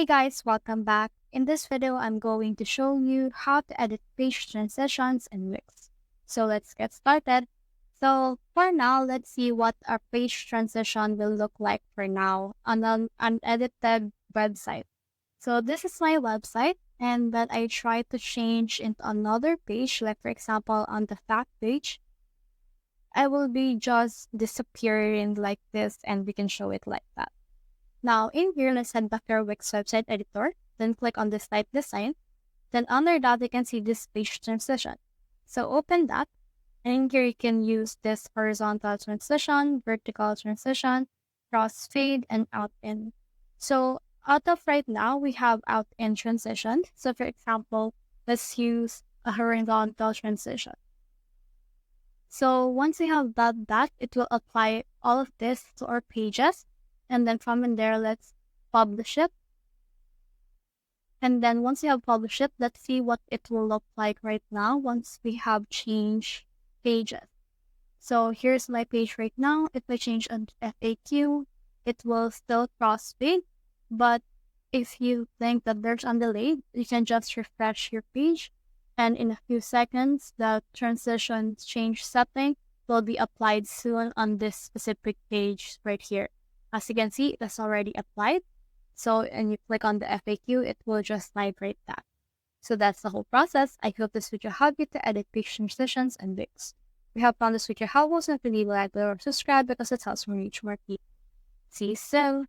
Hey guys, welcome back. In this video, I'm going to show you how to edit page transitions in Wix. So let's get started. So for now, let's see what our page transition will look like for now on an unedited website. So this is my website, and then I try to change into another page, like for example, on the fact page, I will be just disappearing like this, and we can show it like that. Now, in here, let's head back to our Wix website editor, then click on this type design. Then under that, you can see this page transition. So open that, and in here, you can use this horizontal transition, vertical transition, crossfade, and out in. So out of right now, we have out in transition. So for example, let's use a horizontal transition. So once we have done that, it will apply all of this to our pages. And then from in there, let's publish it. And then once we have published it, let's see what it will look like right now once we have changed pages. So here's my page right now. If I change an FAQ, it will still crossfade. But if you think that there's a delay, you can just refresh your page. And in a few seconds, the transition change setting will be applied soon on this specific page right here. As you can see, it has already applied. So, and you click on the FAQ, it will just migrate that. So that's the whole process. I hope this video helped you to edit page transitions and Wix. If you have found this video helpful, simply leave a like or subscribe because it helps me reach more people. See you soon!